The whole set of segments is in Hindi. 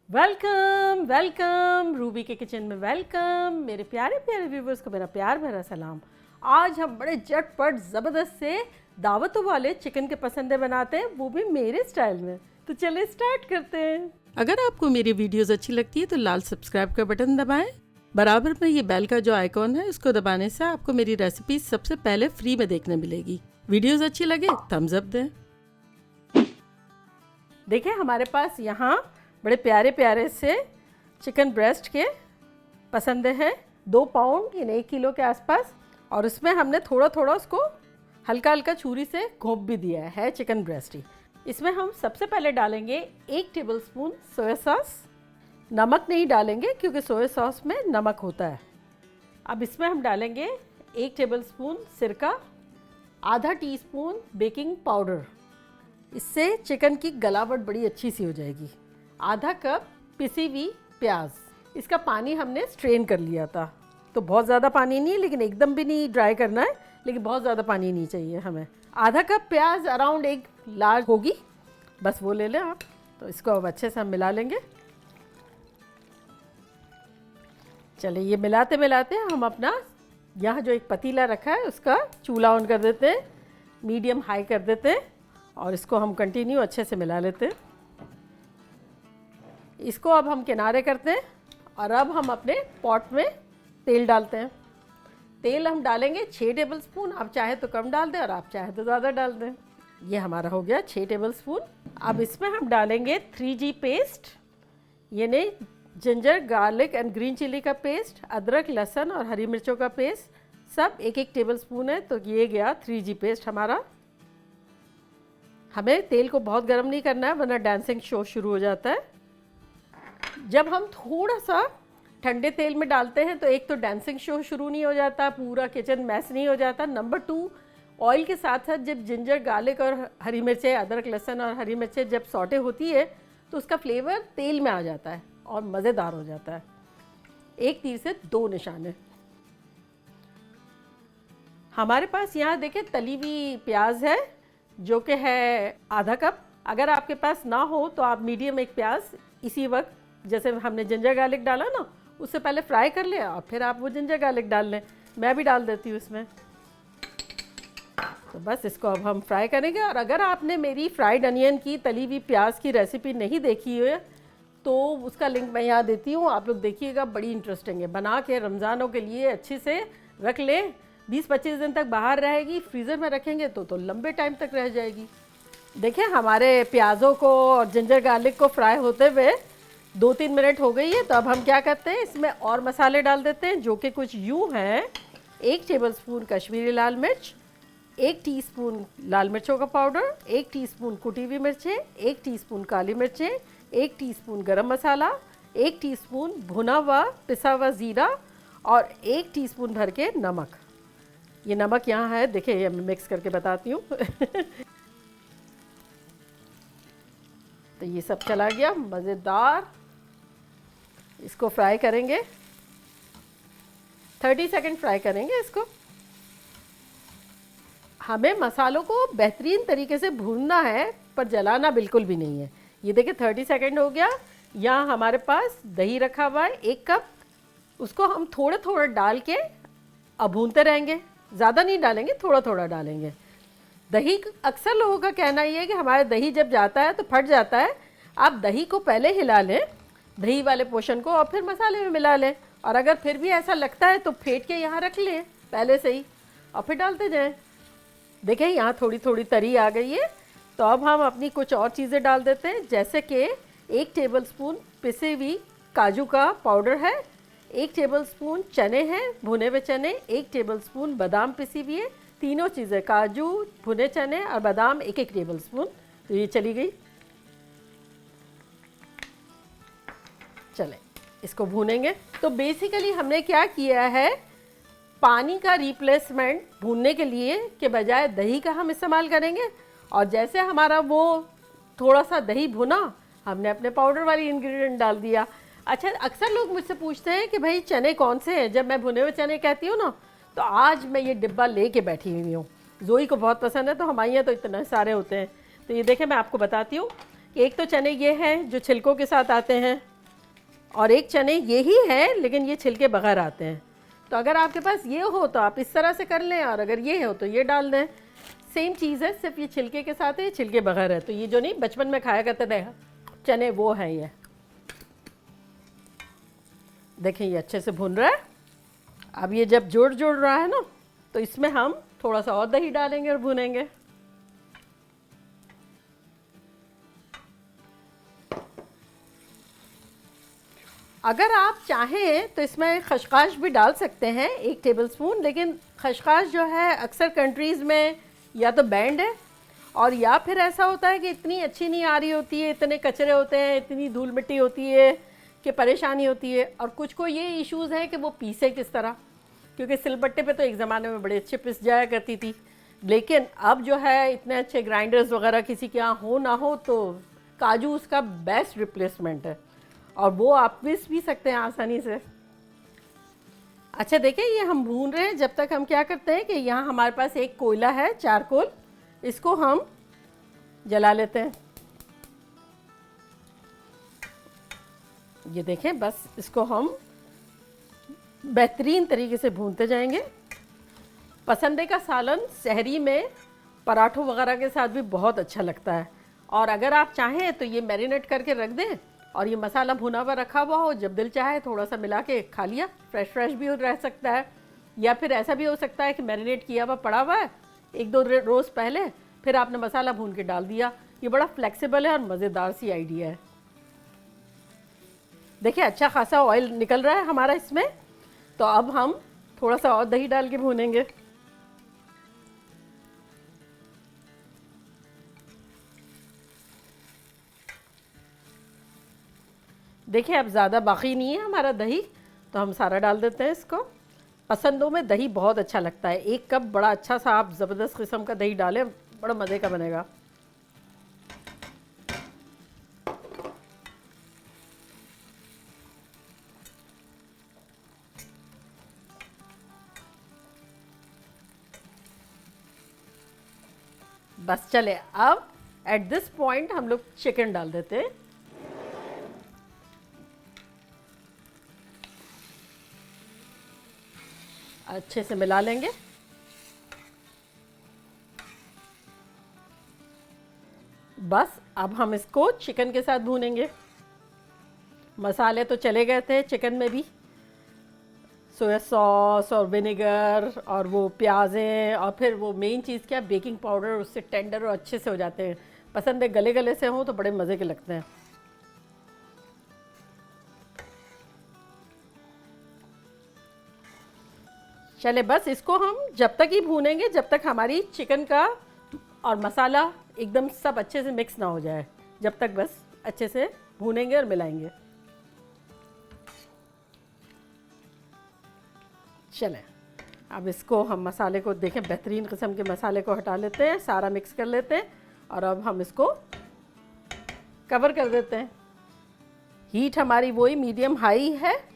वेलकम वेलकम रूबी के किचन में वेलकम। मेरे प्यारे प्यारे व्यूवर्स को मेरा प्यार भरा सलाम। आज हम बड़े झटपट ज़बरदस्त से दावतों वाले चिकन के पसंदे बनाते हैं, वो भी मेरे स्टाइल में। तो चलिए स्टार्ट करते हैं। अगर आपको मेरी वीडियोस अच्छी लगती है तो लाल सब्सक्राइब का बटन दबाएं। बराबर में ये बेल का जो आइकॉन है उसको दबाने से आपको मेरी रेसिपी सबसे पहले फ्री में देखने मिलेगी। वीडियोस अच्छी लगे थम्स अप दें। देखिए हमारे पास यहाँ बड़े प्यारे प्यारे से चिकन ब्रेस्ट के पसंदे हैं, 2 पाउंड यानी 1 किलो के आसपास। और उसमें हमने थोड़ा थोड़ा उसको हल्का हल्का छुरी से घोंप भी दिया है चिकन ब्रेस्ट ही। इसमें हम सबसे पहले डालेंगे 1 टेबलस्पून सोया सॉस। नमक नहीं डालेंगे क्योंकि सोया सॉस में नमक होता है। अब इसमें हम डालेंगे 1 टेबलस्पून सिरका, आधा टीस्पून बेकिंग पाउडर। इससे चिकन की गलावट बड़ी अच्छी सी हो जाएगी। आधा कप पिसी हुई प्याज, इसका पानी हमने स्ट्रेन कर लिया था, तो बहुत ज़्यादा पानी नहीं, लेकिन एकदम भी नहीं ड्राई करना है, लेकिन बहुत ज़्यादा पानी नहीं चाहिए हमें। आधा कप प्याज अराउंड 1 लार्ज होगी, बस वो ले लें आप। तो इसको अब अच्छे से हम मिला लेंगे। चलिए ये मिलाते मिलाते हम अपना यहाँ जो एक पतीला रखा है उसका चूल्हा ऑन कर देते हैं, मीडियम हाई कर देते हैं और इसको हम कंटिन्यू अच्छे से मिला लेते हैं। इसको अब हम किनारे करते हैं और अब हम अपने पॉट में तेल डालते हैं। तेल हम डालेंगे 6 टेबलस्पून, आप चाहे तो कम डाल दें और आप चाहे तो ज़्यादा डाल दें। ये हमारा हो गया 6 टेबलस्पून। अब इसमें हम डालेंगे 3G पेस्ट, यानी ginger garlic and green chilli का पेस्ट, अदरक लहसुन और हरी मिर्चों का पेस्ट, सब 1-1 टेबलस्पून है। तो ये गया 3G पेस्ट हमारा। हमें तेल को बहुत गर्म नहीं करना है वरना डांसिंग शो शुरू हो जाता है। जब हम थोड़ा सा ठंडे तेल में डालते हैं तो एक तो डांसिंग शो शुरू नहीं हो जाता, पूरा किचन मैस नहीं हो जाता। नंबर 2, ऑयल के साथ साथ जब जिंजर गार्लिक और हरी मिर्चें, अदरक लहसुन और हरी मिर्चें जब सौटे होती है तो उसका फ्लेवर तेल में आ जाता है और मज़ेदार हो जाता है। एक तीर से 2 निशाने। हमारे पास यहाँ देखिए तली हुई प्याज है जो कि है आधा कप। अगर आपके पास ना हो तो आप मीडियम एक प्याज इसी वक्त, जैसे हमने जिंजर गार्लिक डाला ना, उससे पहले फ्राई कर लें और फिर आप वो जिंजर गार्लिक डाल लें। मैं भी डाल देती हूँ इसमें। तो बस इसको अब हम फ्राई करेंगे। और अगर आपने मेरी फ्राइड अनियन की तली हुई प्याज की रेसिपी नहीं देखी है तो उसका लिंक मैं यहाँ देती हूँ, आप लोग देखिएगा, बड़ी इंटरेस्टिंग है। बना के रमज़ानों के लिए अच्छे से रख लें, 20-25 दिन तक बाहर रहेगी। फ्रीज़र में रखेंगे तो लंबे टाइम तक रह जाएगी। देखिए हमारे प्याज़ों को और जिंजर गार्लिक को फ्राई होते हुए 2-3 मिनट हो गई है। तो अब हम क्या करते हैं, इसमें और मसाले डाल देते हैं जो कि कुछ यूँ हैं। 1 टेबलस्पून कश्मीरी लाल मिर्च, 1 टीस्पून लाल मिर्चों का पाउडर, 1 टीस्पून कुटी हुई मिर्चें, 1 टीस्पून काली मिर्चें, 1 टीस्पून गरम मसाला, 1 टीस्पून भुना हुआ पिसा हुआ ज़ीरा और 1 टीस्पून भर के नमक। ये नमक यहाँ है, देखिए ये मैं मिक्स करके बताती हूँ। तो ये सब चला गया, मज़ेदार। इसको फ्राई करेंगे, 30 सेकंड फ्राई करेंगे इसको। हमें मसालों को बेहतरीन तरीके से भूनना है पर जलाना बिल्कुल भी नहीं है। ये देखिए 30 सेकंड हो गया। यहाँ हमारे पास दही रखा हुआ है 1 कप, उसको हम थोड़ा थोड़ा डाल के अब भूनते रहेंगे। ज़्यादा नहीं डालेंगे, थोड़ा थोड़ा डालेंगे। दही, अक्सर लोगों का कहना ये है कि हमारा दही जब जाता है तो फट जाता है। आप दही को पहले हिला लें, दही वाले पोर्शन को, और फिर मसाले में मिला लें। और अगर फिर भी ऐसा लगता है तो फेंट के यहाँ रख लें पहले से ही और फिर डालते जाएं। देखें यहाँ थोड़ी थोड़ी तरी आ गई है। तो अब हम अपनी कुछ और चीज़ें डाल देते हैं, जैसे कि 1 टेबलस्पून पिसी हुई काजू का पाउडर है, 1 टेबलस्पून चने हैं, भुने हुए चने, 1 टेबलस्पून बादाम पिसी हुई है। तीनों चीज़ें, काजू, भुने चने और बादाम, 1-1 टेबलस्पून। तो ये चली गई। चलें इसको भूनेंगे। तो बेसिकली हमने क्या किया है, पानी का रिप्लेसमेंट भूनने के लिए के बजाय दही का हम इस्तेमाल करेंगे। और जैसे हमारा वो थोड़ा सा दही भुना, हमने अपने पाउडर वाली इंग्रेडिएंट डाल दिया। अच्छा, अक्सर लोग मुझसे पूछते हैं कि भाई चने कौन से हैं। जब मैं भुने हुए चने कहती हूँ ना, तो आज मैं ये डिब्बा लेके बैठी हुई हूँ। जोई को बहुत पसंद है, तो हमारे यहाँ तो इतने सारे होते हैं। तो ये देखें, मैं आपको बताती हूँ कि एक तो चने ये हैं जो छिलकों के साथ आते हैं, और एक चने ये ही है लेकिन ये छिलके बगैर आते हैं। तो अगर आपके पास ये हो तो आप इस तरह से कर लें, और अगर ये हो तो ये डाल दें। सेम चीज़ है, सिर्फ ये छिलके के साथ है, ये छिलके बगैर है। तो ये जो नहीं बचपन में खाया करते थे चने, वो है ये। देखें ये अच्छे से भुन रहा है। अब ये जब जोड़ जोड़ रहा है ना, तो इसमें हम थोड़ा सा और दही डालेंगे और भुनेंगे। अगर आप चाहें तो इसमें खशखाश भी डाल सकते हैं 1 टेबलस्पून, लेकिन खशखाश जो है अक्सर कंट्रीज़ में या तो बैंड है, और या फिर ऐसा होता है कि इतनी अच्छी नहीं आ रही होती है, इतने कचरे होते हैं, इतनी धूल मिट्टी होती है कि परेशानी होती है। और कुछ को ये इश्यूज़ हैं कि वो पीसे किस तरह, क्योंकि सिलबट्टे पे तो एक ज़माने में बड़े अच्छे पिस जाया करती थी, लेकिन अब जो है इतने अच्छे ग्राइंडर्स वगैरह किसी के यहाँ हो ना हो, तो काजू उसका बेस्ट रिप्लेसमेंट है, और वो आप पीस भी सकते हैं आसानी से। अच्छा देखिए ये हम भून रहे हैं, जब तक हम क्या करते हैं कि यहाँ हमारे पास एक कोयला है, चारकोल, इसको हम जला लेते हैं। ये देखें, बस इसको हम बेहतरीन तरीके से भूनते जाएंगे। पसंदे का सालन सहरी में पराठों वगैरह के साथ भी बहुत अच्छा लगता है, और अगर आप चाहें तो ये मैरिनेट करके रख दें, और ये मसाला भुना हुआ रखा हुआ हो, जब दिल चाहे थोड़ा सा मिला के खा लिया। फ्रेश भी रह सकता है, या फिर ऐसा भी हो सकता है कि मैरिनेट किया हुआ पड़ा हुआ है 1-2 रोज़ पहले, फिर आपने मसाला भून के डाल दिया। ये बड़ा फ्लेक्सिबल है और मज़ेदार सी आइडिया है। देखिए अच्छा खासा ऑयल निकल रहा है हमारा इसमें, तो अब हम थोड़ा सा और दही डाल के भूनेंगे। देखिए अब ज़्यादा बाकी नहीं है हमारा दही, तो हम सारा डाल देते हैं इसको। पसंदों में दही बहुत अच्छा लगता है। 1 कप बड़ा अच्छा सा आप ज़बरदस्त किस्म का दही डालें, बड़ा मज़े का बनेगा। बस चले, अब एट दिस पॉइंट हम लोग चिकन डाल देते हैं। अच्छे से मिला लेंगे। बस अब हम इसको चिकन के साथ भूनेंगे। मसाले तो चले गए थे चिकन में भी, सोया सॉस और विनेगर और वो प्याज़ें, और फिर वो मेन चीज़ क्या, बेकिंग पाउडर, उससे टेंडर और अच्छे से हो जाते हैं। पसंद है गले गले से हों तो बड़े मज़े के लगते हैं। चले बस इसको हम जब तक ही भूनेंगे जब तक हमारी चिकन का और मसाला एकदम सब अच्छे से मिक्स ना हो जाए, जब तक बस अच्छे से भूनेंगे और मिलाएंगे। चलें अब इसको हम मसाले को देखें, बेहतरीन किस्म के मसाले को हटा लेते हैं, सारा मिक्स कर लेते हैं, और अब हम इसको कवर कर देते हैं। हीट हमारी वही मीडियम हाई है,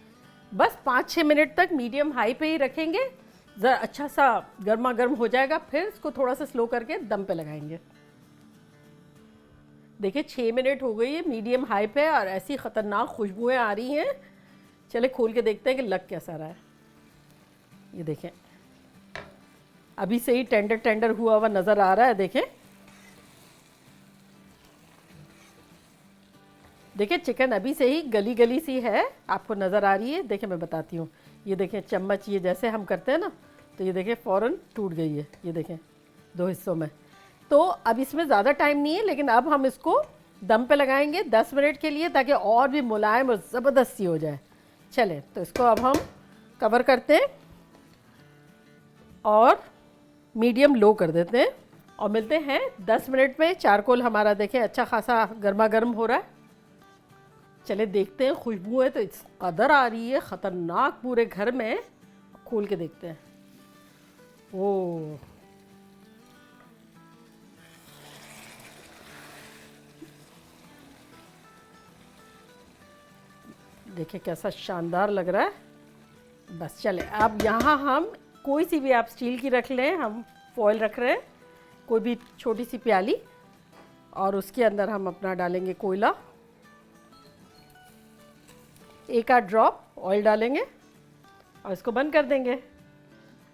बस 5-6 मिनट तक मीडियम हाई पे ही रखेंगे। ज़रा अच्छा सा गर्मा गर्म हो जाएगा, फिर इसको थोड़ा सा स्लो करके दम पे लगाएंगे। देखिए 6 मिनट हो गई है मीडियम हाई पे, और ऐसी ख़तरनाक खुशबुएं आ रही हैं। चले खोल के देखते हैं कि लग कैसा रहा है। ये देखें अभी से ही टेंडर टेंडर हुआ हुआ नज़र आ रहा है। देखिए चिकन अभी से ही गली गली सी है, आपको नज़र आ रही है। देखिए मैं बताती हूँ, ये देखें चम्मच, ये जैसे हम करते हैं ना, तो ये देखें फ़ौरन टूट गई है। ये देखें 2 हिस्सों में। तो अब इसमें ज़्यादा टाइम नहीं है, लेकिन अब हम इसको दम पे लगाएंगे 10 मिनट के लिए, ताकि और भी मुलायम और ज़बरदस्त सी हो जाए। चलें तो इसको अब हम कवर करते हैं और मीडियम लो कर देते हैं, और मिलते हैं 10 मिनट में। चारकोल हमारा देखें अच्छा खासा गर्मा गर्म हो रहा है। चले देखते हैं, खुशबू है तो इस कदर आ रही है ख़तरनाक पूरे घर में। खोल के देखते हैं। ओ देखिए कैसा शानदार लग रहा है। बस चले अब यहाँ हम कोई सी भी आप स्टील की रख लें, हम फॉयल रख रहे हैं, कोई भी छोटी सी प्याली, और उसके अंदर हम अपना डालेंगे कोयला। एक आध ड्रॉप ऑयल डालेंगे और इसको बंद कर देंगे।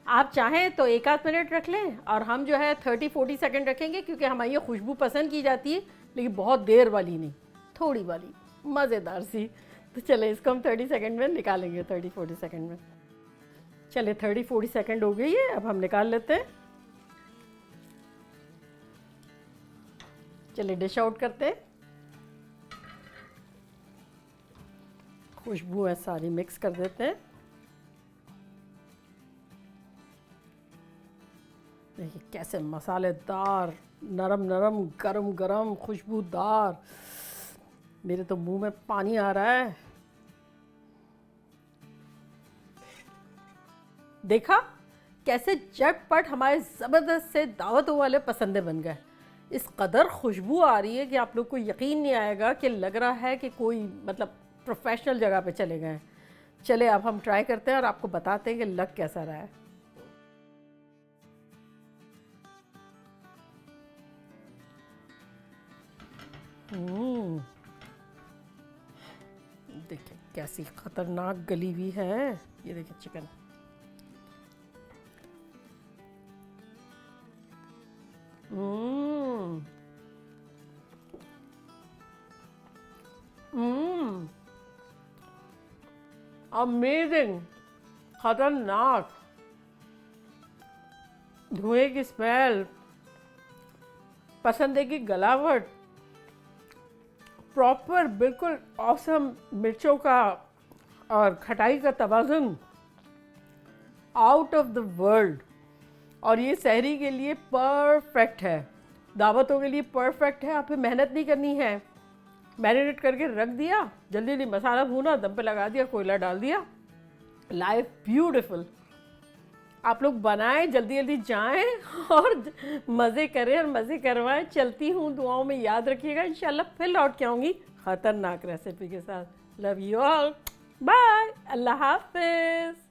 आप चाहें तो एक आध मिनट रख लें और हम जो है 30-40 सेकंड रखेंगे, क्योंकि हमारी ये खुशबू पसंद की जाती है, लेकिन बहुत देर वाली नहीं, थोड़ी वाली मज़ेदार सी। तो चले इसको हम 30 सेकंड में निकालेंगे, 30-40 सेकंड में। चले 30-40 सेकंड हो गई है, अब हम निकाल लेते हैं। चलिए डिश आउट करते हैं। खुशबू है सारी मिक्स कर देते हैं। देखिए कैसे मसालेदार, नरम नरम, गरम गरम, खुशबूदार। मेरे तो मुंह में पानी आ रहा है। देखा कैसे झटपट हमारे ज़बरदस्त से दावतों वाले पसंदे बन गए। इस कदर खुशबू आ रही है कि आप लोग को यकीन नहीं आएगा कि लग रहा है कि कोई मतलब प्रोफेशनल जगह पे चले गए। चले अब हम ट्राई करते हैं और आपको बताते हैं कि लग कैसा रहा है। देखिए कैसी खतरनाक गली हुई है। ये देखिए चिकन। अमेजिंग, खतरनाक, धुएं की स्मेल, पसंद है की गलावट, प्रॉपर बिल्कुल ऑसम मिर्चों का और खटाई का तवाज़ुन, आउट ऑफ द वर्ल्ड। और ये सहरी के लिए परफेक्ट है, दावतों के लिए परफेक्ट है। आपको मेहनत नहीं करनी है, मैरिनेट करके रख दिया, जल्दी जल्दी मसाला भूना, दम पे लगा दिया, कोयला डाल दिया, लाइफ ब्यूटीफुल। आप लोग बनाएं, जल्दी जल्दी जाएं और मज़े करें और मज़े करवाएं। चलती हूँ, दुआओं में याद रखिएगा। इंशाल्लाह फिर लौट के आऊँगी खतरनाक रेसिपी के साथ। लव यू ऑल, बाय, अल्लाह हाफिज़।